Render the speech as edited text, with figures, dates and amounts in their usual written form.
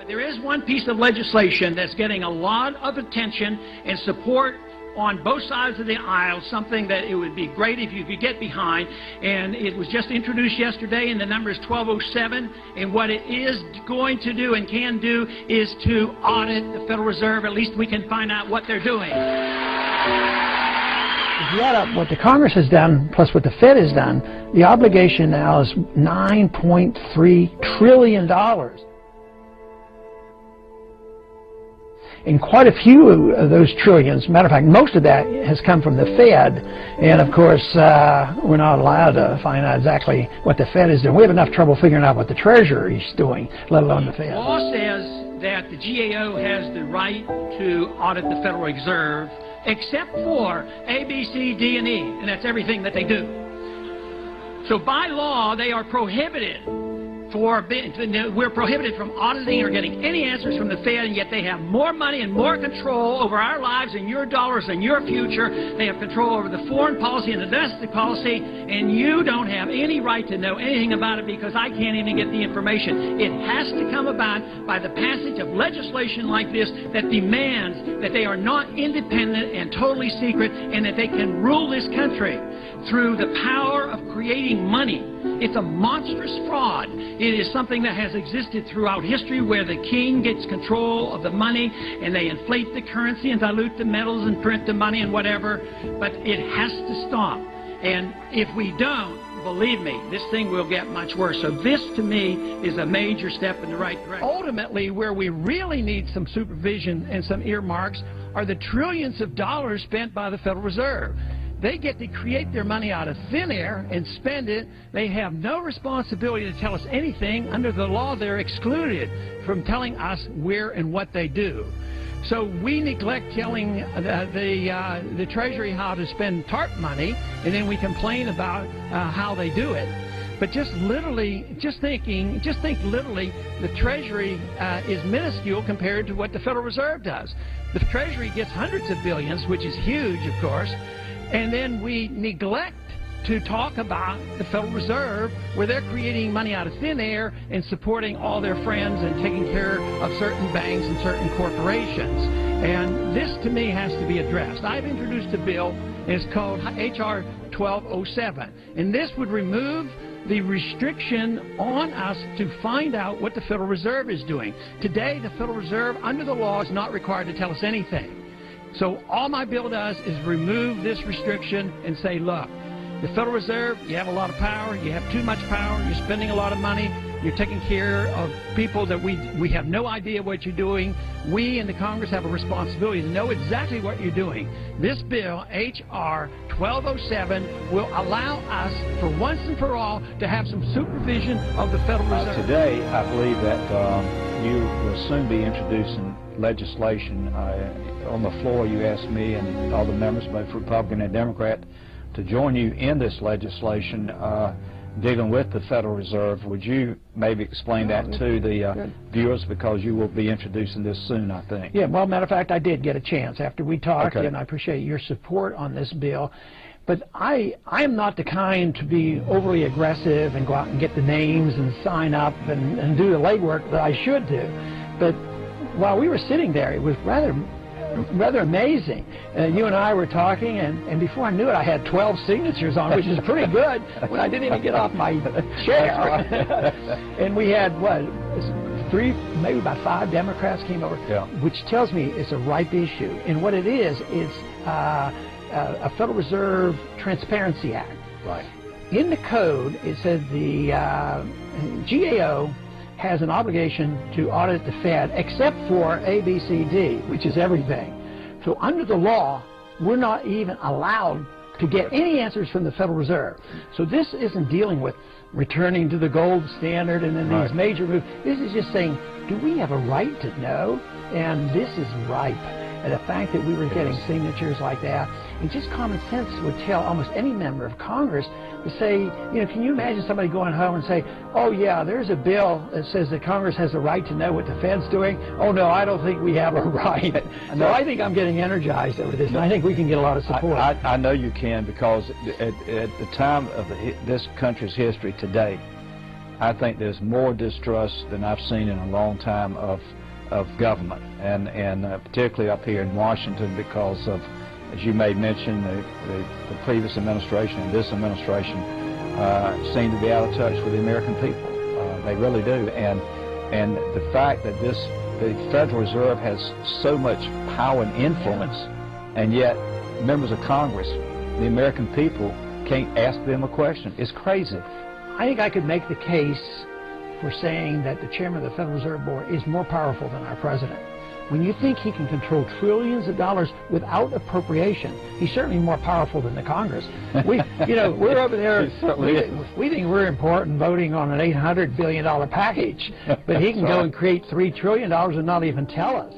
But there is one piece of legislation that's getting a lot of attention and support on both sides of the aisle, something that it would be great if you could get behind, and it was just introduced yesterday, and the number is 1207, and what it is going to do and can do is to audit the Federal Reserve. At least we can find out what they're doing. If you add up what the Congress has done plus what the Fed has done, the obligation now is $9.3 trillion. And quite a few of those trillions, matter of fact, most of that has come from the Fed. And of course, we're not allowed to find out exactly what the Fed is doing. We have enough trouble figuring out what the Treasury is doing, let alone the Fed. The law says that the GAO has the right to audit the Federal Reserve, except for A, B, C, D, and E, and that's everything that they do. So by law, they are prohibited. We're prohibited from auditing or getting any answers from the Fed, and yet they have more money and more control over our lives and your dollars and your future. They have control over the foreign policy and the domestic policy, and you don't have any right to know anything about it because I can't even get the information. It has to come about by the passage of legislation like this that demands that they are not independent and totally secret, and that they can rule this country through the power of creating money. It's a monstrous fraud. It is something that has existed throughout history, where the king gets control of the money and they inflate the currency and dilute the metals and print the money and whatever. But it has to stop. And if we don't, believe me, this thing will get much worse. So this, to me, is a major step in the right direction. Ultimately, where we really need some supervision and some earmarks are the trillions of dollars spent by the Federal Reserve. They get to create their money out of thin air and spend it. They have no responsibility to tell us anything. Under the law, they're excluded from telling us where and what they do. So we neglect telling the Treasury how to spend TARP money, and then we complain about how they do it. But just think literally, the Treasury is minuscule compared to what the Federal Reserve does. The Treasury gets hundreds of billions, which is huge, of course. And then we neglect to talk about the Federal Reserve, where they're creating money out of thin air and supporting all their friends and taking care of certain banks and certain corporations. And this, to me, has to be addressed. I've introduced a bill, and it's called H.R. 1207. And this would remove the restriction on us to find out what the Federal Reserve is doing. Today, the Federal Reserve, under the law, is not required to tell us anything. So all my bill does is remove this restriction and say, look, the Federal Reserve, you have a lot of power, you have too much power, you're spending a lot of money, you're taking care of people that we have no idea what you're doing. We in the Congress have a responsibility to know exactly what you're doing. This bill, H.R. 1207, will allow us, for once and for all, to have some supervision of the Federal Reserve. Today, I believe that you will soon be introducing legislation. On the floor, you asked me and all the members, both Republican and Democrat, to join you in this legislation dealing with the Federal Reserve. Would you maybe explain that to the viewers, because you will be introducing this soon, I think? Yeah, well, matter of fact, I did get a chance after we talked, and I appreciate your support on this bill. But I am not the kind to be overly aggressive and go out and get the names and sign up and do the legwork that I should do. But while we were sitting there, it was rather amazing. You and I were talking, and before I knew it, I had 12 signatures on, which is pretty good when I didn't even get off my chair. And we had, what, maybe about 5 Democrats came over, which tells me it's a ripe issue. And what it is a Federal Reserve Transparency Act. Right. In the code, it says the GAO has an obligation to audit the Fed, except for A, B, C, D, which is everything. So under the law, we're not even allowed to get any answers from the Federal Reserve. So this isn't dealing with returning to the gold standard and then these major moves. This is just saying, do we have a right to know? And this is ripe. And the fact that we were getting signatures like that, and just common sense would tell almost any member of Congress to say, you know, can you imagine somebody going home and say, oh yeah, there's a bill that says that Congress has a right to know what the Fed's doing. Oh no, I don't think we have a right. So I think I'm getting energized over this, and I think we can get a lot of support. I know you can, because at the time of this country's history today, I think there's more distrust than I've seen in a long time of government, and particularly up here in Washington, because of, as you may mention, the previous administration and this administration seem to be out of touch with the American people. They really do, and the fact that the Federal Reserve has so much power and influence, and yet members of Congress, the American people, can't ask them a question. It's crazy. I think I could make the case for saying that the chairman of the Federal Reserve Board is more powerful than our president. When you think he can control trillions of dollars without appropriation, he's certainly more powerful than the Congress. We're over there, we think we're important voting on an $800 billion package, but he can go and create $3 trillion and not even tell us.